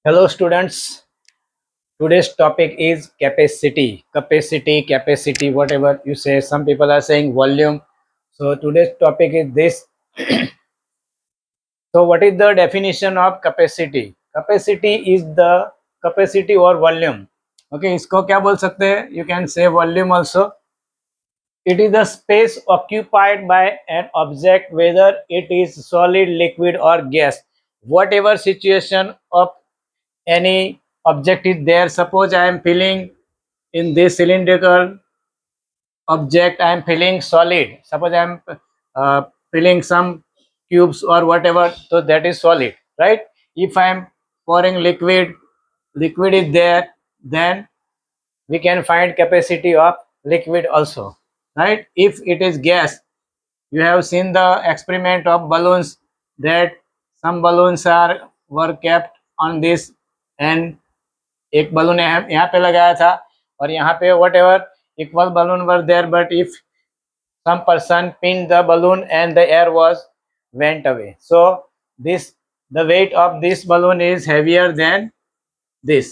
Hello, students. Today's topic is capacity. Capacity, whatever you say. Some people are saying volume. So, today's topic is this. So, what is the definition of capacity? Capacity is the capacity or volume. Okay, इसको क्या बोल सकते हैं? You can say volume also. It is the space occupied by an object, whether it is solid, liquid, or gas. Whatever situation of any object is there. Suppose I am filling in this cylindrical object, I am filling solid. Suppose I am filling some cubes or whatever, so that is solid, right? If I am pouring liquid is there, then we can find capacity of liquid also, right? If it is gas, you have seen the experiment of balloons, that some balloons are were kept on this, and एक balloon यहाँ पे लगाया था और यहाँ पे whatever equal balloon were there, but if some person pinned the balloon and the air was went away, so this the weight of this balloon is heavier than this.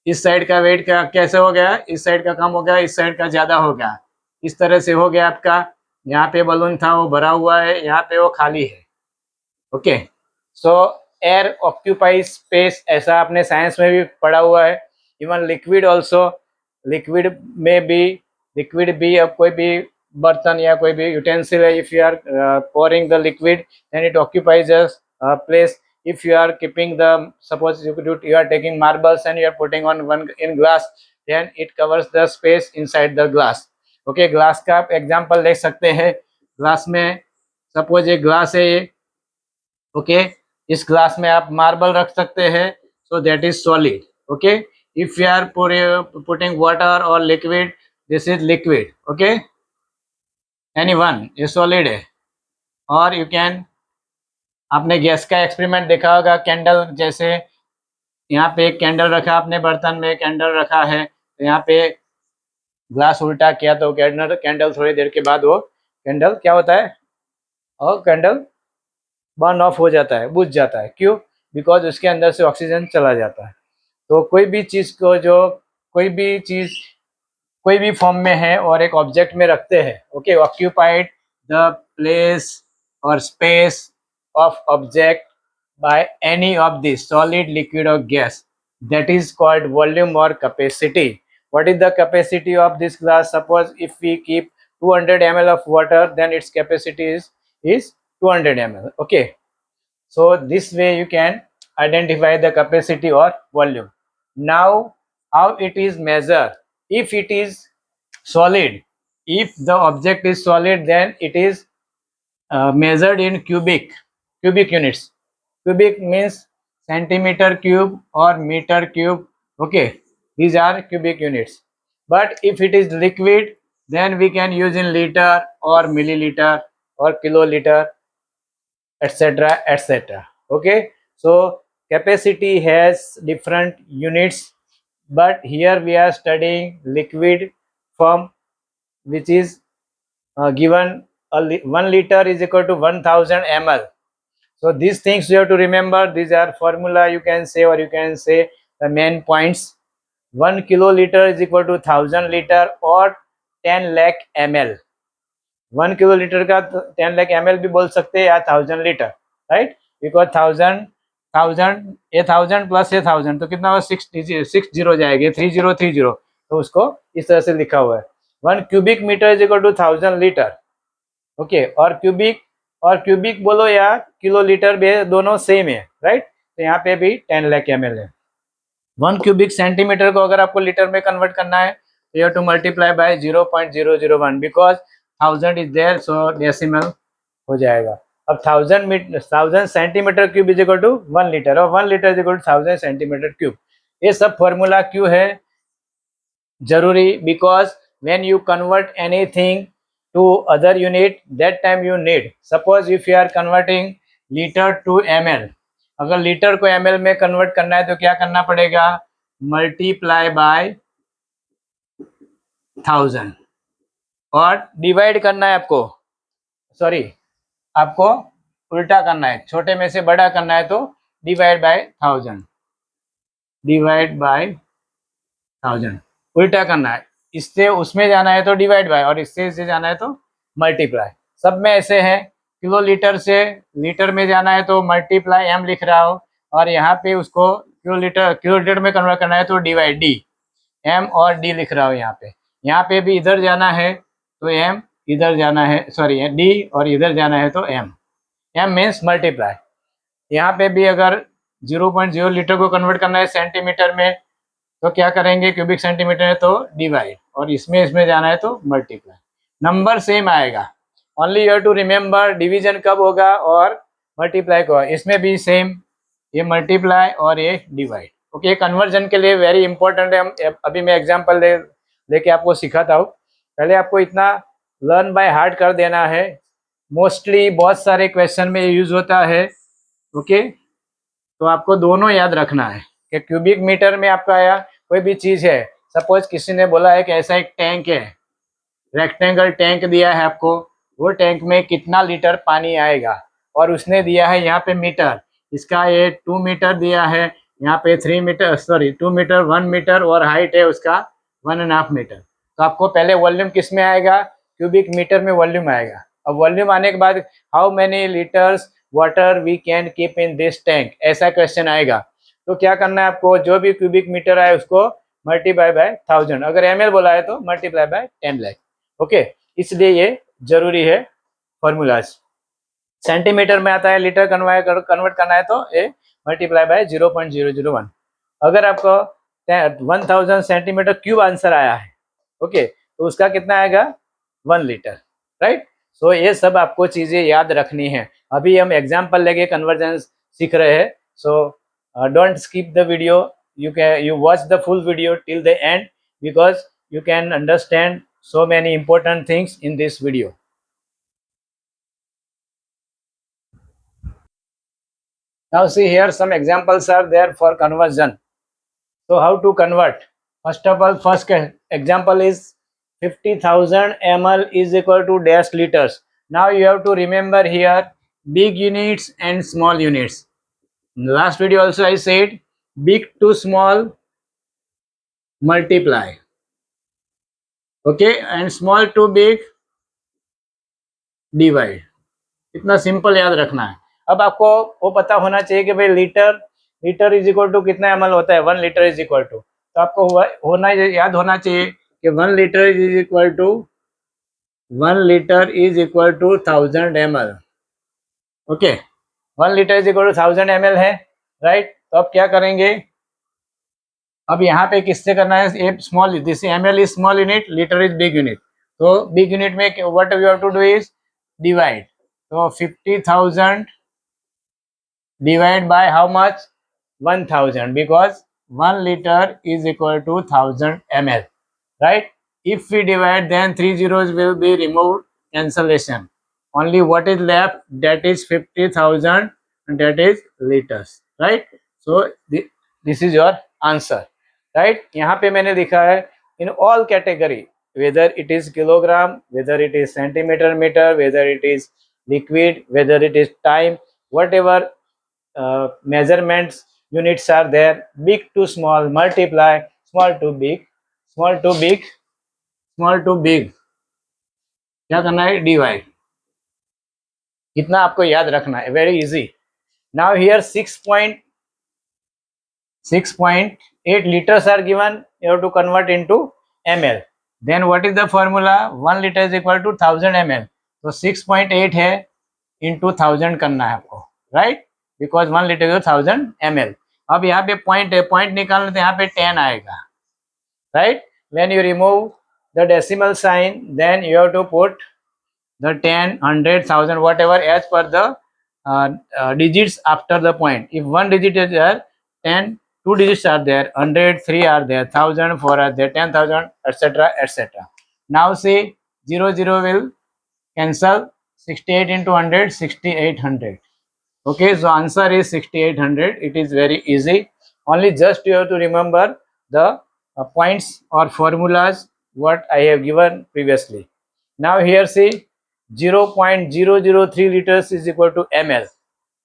इस side का wait का कैसे हो गया, इस side का कम हो गया, इस साइड का ज्यादा हो गया, इस तरह से हो गया आपका। यहाँ पे बलून था वो भरा हुआ है, यहाँ पे वो खाली है। ओके, सो एयर ऑक्यूपाई स्पेस, ऐसा आपने साइंस में भी पढ़ा हुआ है। इवन लिक्विड ऑल्सो, लिक्विड में भी, लिक्विड भी अब कोई भी बर्तन या कोई भी यूटेंसिल है, if you are pouring the liquid then it occupies a place. If you are keeping the, suppose you are taking marbles and you are putting on one in glass, then it covers the space inside the glass. Okay, glass का आप example देख सकते हैं। Glass में suppose एक glass है ये, okay, इस ग्लास में आप मार्बल रख सकते हैं, so that is solid. Okay, if you are putting water और liquid, this is liquid. Okay, any one, ये सॉलिड है। और यू कैन, आपने गैस का एक्सपेरिमेंट देखा होगा, कैंडल जैसे, यहाँ पे एक कैंडल रखा, आपने बर्तन में कैंडल रखा है, तो यहाँ पे ग्लास उल्टा किया तो कैंडल कैंडल थोड़ी देर के बाद वो कैंडल क्या होता है, और कैंडल बर्न ऑफ हो जाता है, बुझ जाता है। क्यों? बिकॉज उसके अंदर से ऑक्सीजन चला जाता है। तो कोई भी चीज़ को, जो कोई भी चीज़ कोई भी फॉर्म में है और एक ऑब्जेक्ट में रखते हैं, ओके, ऑक्यूपाइड द प्लेस और space of object by any of this solid, liquid और gas, that is called volume or capacity. What is the capacity of this glass? Suppose if we keep 200 ml of water, then its capacity is 200 ml. Okay, so this way you can identify the capacity or volume. Now, how it is measured? If it is solid, if the object is solid, then it is measured in cubic units. Cubic means centimeter cube or meter cube. Okay, these are cubic units. But if it is liquid, then we can use in liter or milliliter or kiloliter, etc., etc. Okay, so capacity has different units, but here we are studying liquid form, which is given 1 liter is equal to 1000 ml. So these things you have to remember. These are formula you can say, or you can say the main points. 1 kiloliter is equal to 1000 liter or 10 lakh ml. 1 kiloliter का 10 lakh ml भी बोल सकते हैं, या 1000 litre, right? Because 1000 ये 1000 plus ये 1000 तो कितना हुआ, 6 जाएगी, 3030, तो उसको इस तरह से लिखा हुआ है। 1 cubic metre is equal to 1000 litre. Okay, और क्यूबिक बोलो या किलो लीटर भी दोनों सेम है, राइट? तो यहाँ पे भी 10 लाख ml है। 1 क्यूबिक सेंटीमीटर को अगर आपको लीटर में कन्वर्ट करना है, तो you have to multiply by 0.001, because 1000 is there, so decimal हो जाएगा। अब 1000 centimetre cube is equal to 1 litre, और 1 litre is equal to 1000 centimetre cube. ये सब फॉर्मूला क्यों है जरूरी? Because when you convert anything to other unit, that time you need, suppose if you are converting liter to ml, अगर litre को ml में convert करना है तो क्या करना पड़ेगा, मल्टीप्लाई बाय 1000, और डिवाइड करना है आपको, सॉरी, आपको उल्टा करना है, छोटे में से बड़ा करना है तो डिवाइड बाय 1000। डिवाइड बाय 1000, उल्टा करना है, इससे उसमें जाना है तो डिवाइड बाय, और इससे इसे जाना है तो मल्टीप्लाई। सब में ऐसे है, किलो लीटर से लीटर में जाना है तो मल्टीप्लाई एम लिख रहा हो, और यहाँ पे उसको किलो लीटर में कन्वर्ट करना है तो डिवाइड डी, एम और डी लिख रहा हूँ यहाँ पे भी इधर जाना है तो एम, इधर जाना है सॉरी डी, और इधर जाना है तो एम, एम मीन्स मल्टीप्लाई। यहाँ पे भी अगर 0.0 लीटर को कन्वर्ट करना है सेंटीमीटर में तो क्या करेंगे, क्यूबिक सेंटीमीटर है तो डिवाइड, और इसमें इसमें जाना है तो मल्टीप्लाई, नंबर सेम आएगा। Only you to remember division कब होगा और मल्टीप्लाई कब, इसमें भी सेम, ये मल्टीप्लाई और ये डिवाइड। ओके, कन्वर्जन के लिए वेरी इंपॉर्टेंट है। हम अभी मैं एग्जांपल लेके आपको सिखाता हूँ। पहले आपको इतना लर्न बाय हार्ट कर देना है, मोस्टली बहुत सारे क्वेश्चन में यूज होता है। ओके, तो आपको दोनों याद रखना है कि क्यूबिक मीटर में आपका आया कोई भी चीज़ है, सपोज किसी ने बोला है कि ऐसा एक टैंक है, रेक्टेंगल टैंक दिया है आपको, वो टैंक में कितना लीटर पानी आएगा, और उसने दिया है यहाँ पे मीटर, इसका ये 2 मीटर दिया है, यहाँ पे 3 मीटर सॉरी 2 मीटर 1 मीटर, और हाइट है उसका 1.5 मीटर। तो आपको पहले वॉल्यूम किस में आएगा, क्यूबिक मीटर में वॉल्यूम आएगा। अब वॉल्यूम आने के बाद how many litres water we can keep in this tank, ऐसा क्वेश्चन आएगा। तो क्या करना है आपको, जो भी क्यूबिक मीटर आए उसको मल्टीप्लाई बाय 1000, अगर एमएल बोला है तो मल्टीप्लाई बाय 10 लाख। ओके, इसलिए ये जरूरी है फॉर्मूलाज। सेंटीमीटर में आता है, लीटर कन्वर्ट करना है तो ये मल्टीप्लाई बाय 0.001। अगर आपको 1000 सेंटीमीटर क्यूब आंसर आया है, ओके, तो उसका कितना आएगा 1 लीटर, राइट। सो ये सब आपको चीज़ें याद रखनी है। अभी हम एग्जाम्पल लेके कन्वर्जन सीख रहे हैं। So don't skip the video, you watch the full video till the end because you can understand so many important things in this video. Now see here some examples are there for conversion. So how to convert? First of all, first example is 50,000 ml is equal to dash liters. Now you have to remember here big units and small units. In the last video also I said big to small multiply, okay, and small to big divide. इतना simple याद रखना है। अब आपको वो पता होना चाहिए कि भाई लीटर इज इक्वल टू कितना एमएल होता है, 1 लीटर इज इक्वल टू, तो आपको याद होना चाहिए कि 1 litre is equal to 1000 ml। Okay, 1 litre is equal to 1000 ml है, राइट। तो अब क्या करेंगे, अब यहाँ पे किससे करना है, a small, this ML is small unit, litre is big unit. तो बिग यूनिट में what we have to do is divide. तो 50,000 divided by how much, 1000, because 1 liter is equal to 1000 ml, right. If we divide then 3 zeros will be removed, cancellation, only what is left, that is 50,000 and that is liters, right. So this is your answer, right. यहाँ पे मैंने लिखा है in all category, whether it is kilogram, whether it is centimeter meter, whether it is liquid, whether it is time, whatever measurements units are there, big to small multiply, small to big, small to big, small to big, क्या करना है divide. इतना आपको याद रखना है, very easy. Now here 6.8 liters are given, you have to convert into ml, then what is the formula, 1 liter is equal to 1000 ml, तो 6.8 है into 1000 करना है आपको, राइट, बिकॉज 1 लीटर 1000 ml। अब यहाँ पे पॉइंट है, पॉइंट निकालने तो यहाँ पे 10 आएगा, right. When you remove the decimal sign then you have to put the 10, 100, 1000 whatever as per the digits after the point. If one digit is there, 10 2 digits are there, 100 3 are there, 1000 4 are there, 10,000 etc etc. Now see 0 0 will cancel, 68 into 100 6800. Okay, so answer is 6800. It is very easy, only just you have to remember the points or formulas what I have given previously. Now here see 0.003 liters is equal to ml.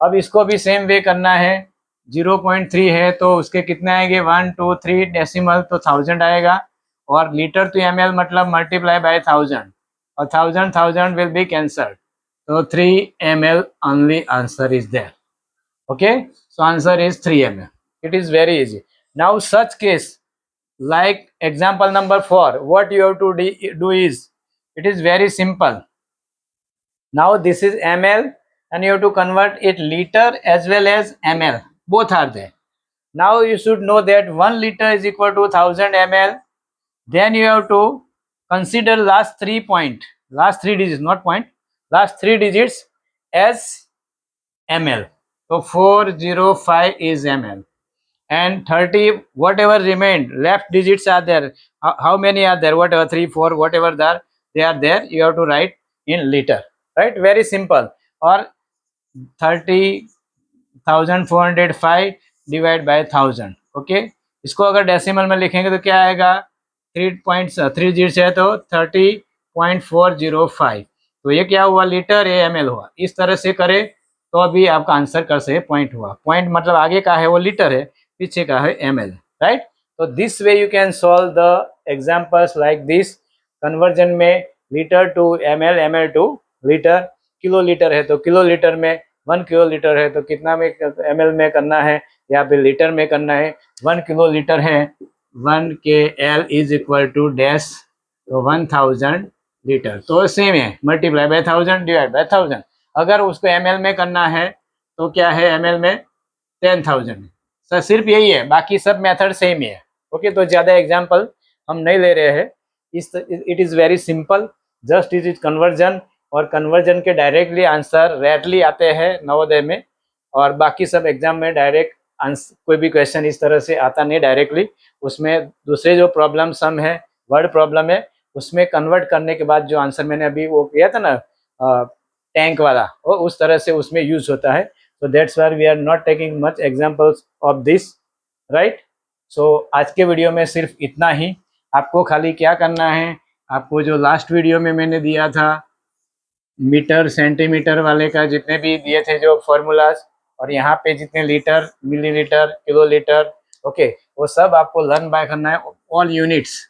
अब इसको भी same way करना है, 0.3 है तो उसके कितने आएंगे 1 2 3 डेसिमल तो 1000 आएगा, और लीटर टू ml मतलब मल्टीप्लाई बाय 1000, और 1000 विल बी कैंसल्ड, तो 3 ml only answer is there. Okay, so answer is 3 ml. It is very easy. Now such case like example number 4, what you have to do is, it is very simple. Now this is ml and you have to convert it liter as well as ml, both are there. Now you should know that 1 liter is equal to 1000 ml. Then you have to consider last three digits, not point, last three digits as ml. So 405 is ml, and 30 whatever remained left digits are there. How many are there? Whatever 3 4 whatever they are there, you have to write in liter, right? Very simple. Or 30,405 divide by 1000. Okay, इसको अगर decimal में लिखेंगे तो क्या आएगा, 3 digit है तो 30.405, तो ये क्या हुआ, लीटर, ये ml हुआ. इस तरह से करें तो अभी आपका आंसर कर से पॉइंट हुआ. पॉइंट मतलब आगे का है वो लीटर है, पीछे का है ml, राइट. तो this way you can solve the examples like this. Conversion में litre to ml, ml to litre, kilo litre है तो किलो लीटर में, 1 किलो लीटर है तो कितना में ml में करना है या फिर लीटर में करना है. 1 किलो लीटर है, 1 K L is equal to dash, तो 1000 लीटर, तो सेम है, मल्टीप्लाई बाय 1000 डिवाइड बाय 1000. अगर उसको ml में करना है तो क्या है, ml में 10,000 सर, सिर्फ यही है, बाकी सब मेथड सेम ही है. ओके, तो ज़्यादा एग्जाम्पल हम नहीं ले रहे हैं. It is very simple, just it is conversion, और कन्वर्जन के डायरेक्टली आंसर रेयरली आते हैं नवोदय में, और बाकी सब एग्जाम में डायरेक्ट आंसर, कोई भी क्वेश्चन इस तरह से आता नहीं डायरेक्टली. उसमें दूसरे जो प्रॉब्लम सम है, वर्ड प्रॉब्लम है, उसमें कन्वर्ट करने के बाद जो आंसर मैंने अभी वो किया था ना, टैंक वाला, वो उस तरह से उसमें यूज होता है. So that's why we are not taking much examples of this, right? So आज के वीडियो में सिर्फ इतना ही. आपको खाली क्या करना है, आपको जो लास्ट वीडियो में मैंने दिया था मीटर सेंटीमीटर वाले का, जितने भी दिए थे जो फॉर्मूलाज, और यहाँ पे जितने litre, millilitre, kilo litre, okay, वो सब आपको लर्न बाय करना है. ऑल यूनिट्स,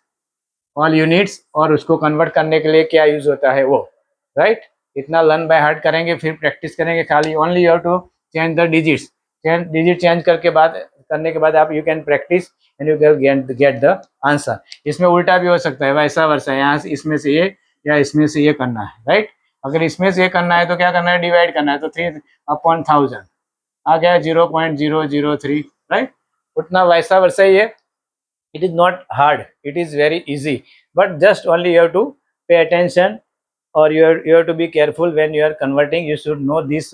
और उसको कन्वर्ट करने के लिए क्या यूज होता है वो, राइट. इतना लर्न बाय हार्ट करेंगे, फिर प्रैक्टिस करेंगे खाली. Only you have to change the digits, digit change करने के बाद आप you can practice and you can get the answer. इसमें उल्टा भी हो सकता है, वैसा वर्षा, यहाँ से इसमें से ये या इसमें से ये करना है, राइट. अगर इसमें से ये करना है तो क्या करना है, डिवाइड करना है, तो 3/1000 आ गया 0.003, राइट. उतना वैसा वर्षा ही है. It is not hard, it is very easy, but just only you have to pay attention, or you have to be careful when you are converting. You should know these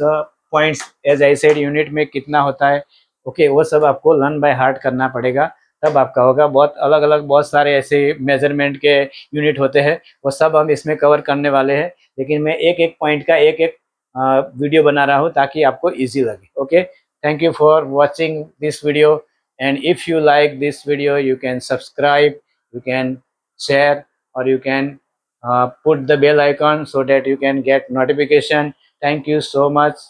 points, as I said, unit में कितना होता है. Okay, वो सब आपको learn by heart करना पड़ेगा, तब आपका होगा. बहुत अलग अलग बहुत सारे ऐसे मेजरमेंट के यूनिट होते हैं, वो सब हम इसमें कवर करने वाले हैं. लेकिन मैं एक एक पॉइंट का एक एक वीडियो बना रहा हूँ ताकि आपको ईजी लगे. Okay, thank you for watching this video. And if you like this video, you can subscribe, you can share, or you can put the bell icon so that you can get notification. Thank you so much.